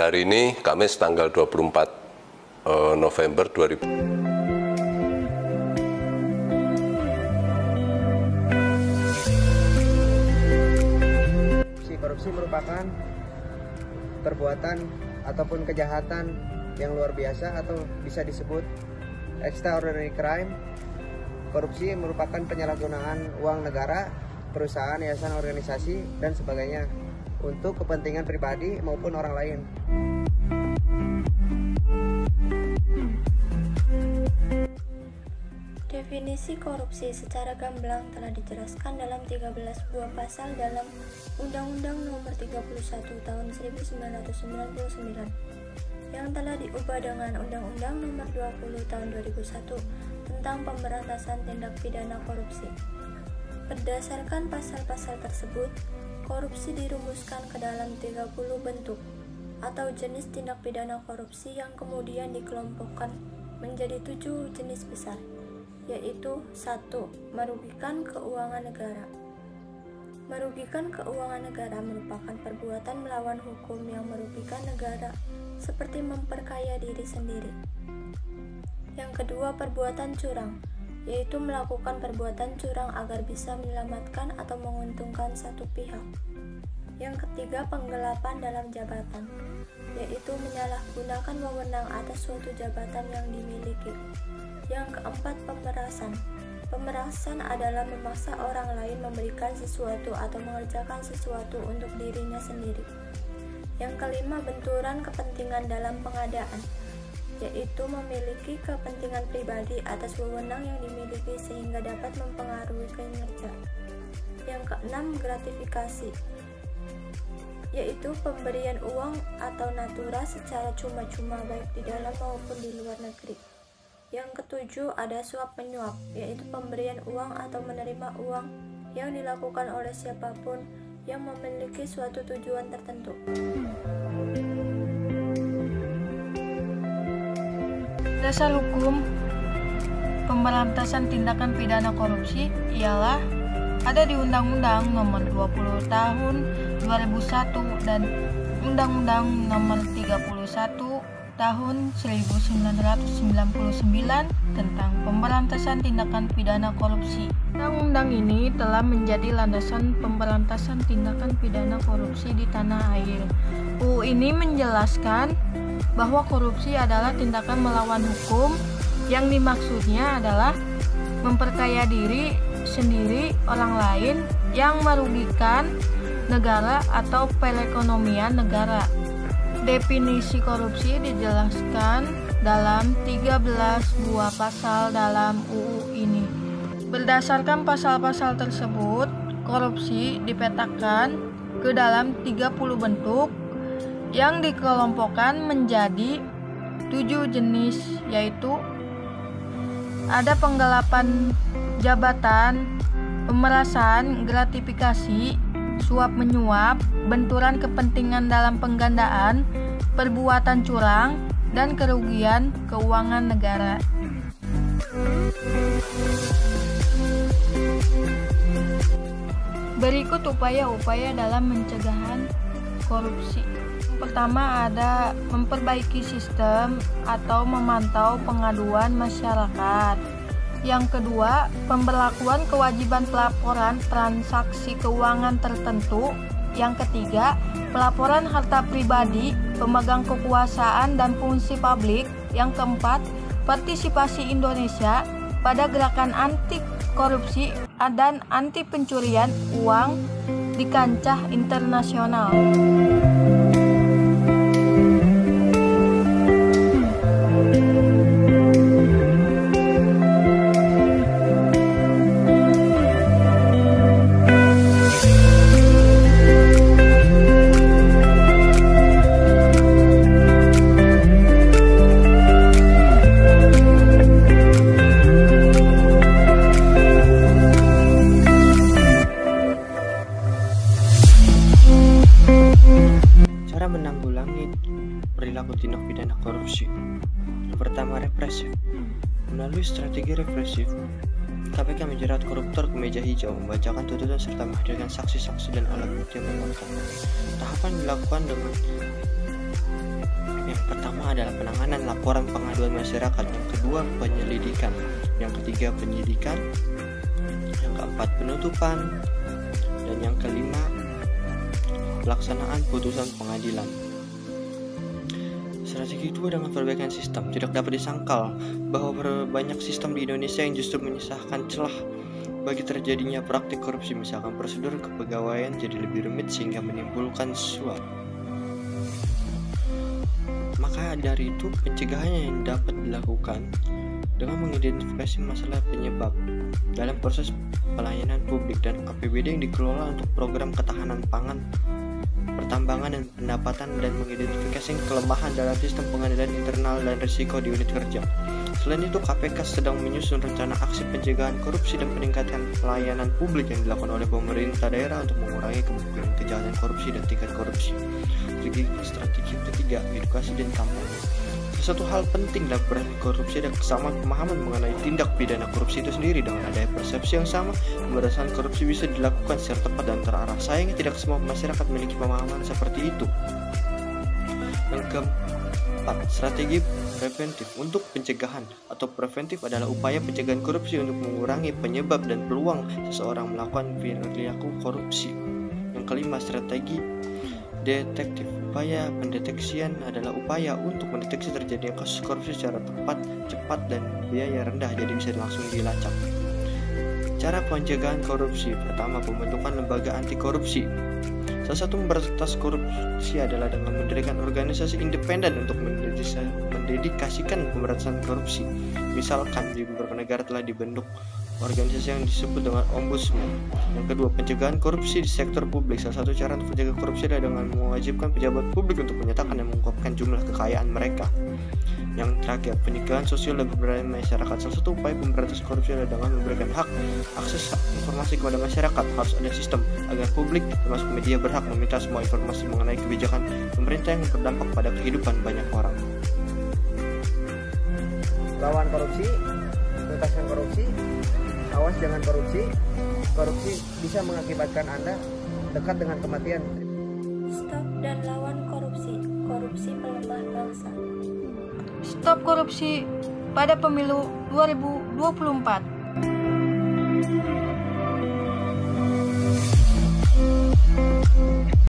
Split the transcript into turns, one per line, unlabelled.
hari ini, Kamis tanggal 24 November 2000.
Korupsi merupakan perbuatan ataupun kejahatan yang luar biasa atau bisa disebut extraordinary crime. Korupsi merupakan penyalahgunaan uang negara, perusahaan, yayasan, organisasi, dan sebagainya untuk kepentingan pribadi maupun orang lain.
Definisi korupsi secara gamblang telah dijelaskan dalam 13 buah pasal dalam Undang-Undang Nomor 31 Tahun 1999 yang telah diubah dengan Undang-Undang Nomor 20 Tahun 2001 tentang pemberantasan tindak pidana korupsi. Berdasarkan pasal-pasal tersebut, korupsi dirumuskan ke dalam 30 bentuk atau jenis tindak pidana korupsi yang kemudian dikelompokkan menjadi 7 jenis besar, yaitu 1. Merugikan keuangan negara. Merugikan keuangan negara merupakan perbuatan melawan hukum yang merugikan negara, seperti memperkaya diri sendiri. Yang kedua, perbuatan curang, yaitu melakukan perbuatan curang agar bisa menyelamatkan atau menguntungkan satu pihak. Yang ketiga, penggelapan dalam jabatan, yaitu menyalahgunakan wewenang atas suatu jabatan yang dimiliki. Yang keempat, pemerasan. Pemerasan adalah memaksa orang lain memberikan sesuatu atau mengerjakan sesuatu untuk dirinya sendiri. Yang kelima, benturan kepentingan dalam pengadaan, yaitu memiliki kepentingan pribadi atas wewenang yang dimiliki sehingga dapat mempengaruhi kinerja. Yang keenam, gratifikasi, yaitu pemberian uang atau natura secara cuma-cuma baik di dalam maupun di luar negeri. Yang ketujuh, ada suap menyuap, yaitu pemberian uang atau menerima uang yang dilakukan oleh siapapun yang memiliki suatu tujuan tertentu.
Dasar hukum pemberantasan tindakan pidana korupsi ialah ada di Undang-Undang Nomor 20 Tahun 2001 dan Undang-Undang Nomor 31 Tahun 1999 tentang pemberantasan tindakan pidana korupsi. Undang-undang ini telah menjadi landasan pemberantasan tindakan pidana korupsi di tanah air. UU ini menjelaskan bahwa korupsi adalah tindakan melawan hukum yang dimaksudnya adalah memperkaya diri sendiri orang lain yang merugikan negara atau perekonomian negara. Definisi korupsi dijelaskan dalam 13 buah pasal dalam UU ini. Berdasarkan pasal-pasal tersebut, korupsi dipetakan ke dalam 30 bentuk yang dikelompokkan menjadi 7 jenis, yaitu ada penggelapan jabatan, pemerasan, gratifikasi, suap menyuap, benturan kepentingan dalam penggandaan, perbuatan curang, dan kerugian keuangan negara. Berikut upaya-upaya dalam pencegahan korupsi. Pertama, ada memperbaiki sistem atau memantau pengaduan masyarakat. Yang kedua, pemberlakuan kewajiban pelaporan transaksi keuangan tertentu. Yang ketiga, pelaporan harta pribadi, pemegang kekuasaan dan fungsi publik. Yang keempat, partisipasi Indonesia pada gerakan anti korupsi dan anti pencurian uang di kancah internasional.
Cara menanggulangi perilaku tindak pidana korupsi. Yang pertama, represif. Melalui strategi represif, KPK menjerat koruptor ke meja hijau, membacakan tuntutan serta menghadirkan saksi-saksi dan alat bukti yang menguatkan. Tahapan dilakukan dengan
Yang pertama adalah penanganan laporan pengaduan masyarakat, yang kedua penyelidikan, yang ketiga penyidikan, yang keempat penutupan, dan yang kelima pelaksanaan putusan pengadilan. Strategi kedua dengan perbaikan sistem. Tidak dapat disangkal bahwa banyak sistem di Indonesia yang justru menyisakan celah bagi terjadinya praktik korupsi, misalkan prosedur kepegawaian jadi lebih rumit sehingga menimbulkan suap. Maka dari itu pencegahannya yang dapat dilakukan dengan mengidentifikasi masalah penyebab dalam proses pelayanan publik dan APBD yang dikelola untuk program ketahanan pangan, pertambangan dan pendapatan, dan mengidentifikasi kelemahan dalam sistem pengadilan internal dan risiko di unit kerja. Selain itu, KPK sedang menyusun rencana aksi pencegahan korupsi dan peningkatan pelayanan publik yang dilakukan oleh pemerintah daerah untuk mengurangi kemungkinan kejahatan korupsi dan tingkat korupsi. Strategi ketiga, edukasi dan kampanye. Satu hal penting dalam berantas korupsi adalah kesamaan pemahaman mengenai tindak pidana korupsi itu sendiri. Dengan adanya persepsi yang sama, pemberantasan korupsi bisa dilakukan secara tepat dan terarah. Sayangnya tidak semua masyarakat memiliki pemahaman seperti itu. Yang keempat, strategi preventif. Untuk pencegahan atau preventif adalah upaya pencegahan korupsi untuk mengurangi penyebab dan peluang seseorang melakukan perilaku korupsi. Yang kelima, strategi detektif. Upaya pendeteksian adalah upaya untuk mendeteksi terjadinya kasus korupsi secara tepat, cepat, dan biaya rendah, jadi bisa langsung dilacak. Cara pencegahan korupsi. Pertama, pembentukan lembaga anti korupsi. Salah satu memberantas korupsi adalah dengan mendirikan organisasi independen untuk mendedikasikan pemberantasan korupsi. Misalkan di beberapa negara telah dibentuk organisasi yang disebut dengan ombudsman. Yang kedua, pencegahan korupsi di sektor publik. Salah satu cara untuk mencegah korupsi adalah dengan mewajibkan pejabat publik untuk menyatakan dan mengungkapkan jumlah kekayaan mereka. Yang terakhir, pencegahan sosial dan pemberdayaan masyarakat. Salah satu upaya pemberantasan korupsi adalah dengan memberikan hak akses informasi kepada masyarakat. Harus ada sistem agar publik termasuk media berhak meminta semua informasi mengenai kebijakan pemerintah yang berdampak pada kehidupan banyak orang.
Lawan korupsi, tuntaskan korupsi, awas jangan korupsi. Korupsi bisa mengakibatkan Anda dekat dengan kematian.
Stop dan lawan korupsi. Korupsi melemah bangsa.
Stop korupsi pada pemilu 2024.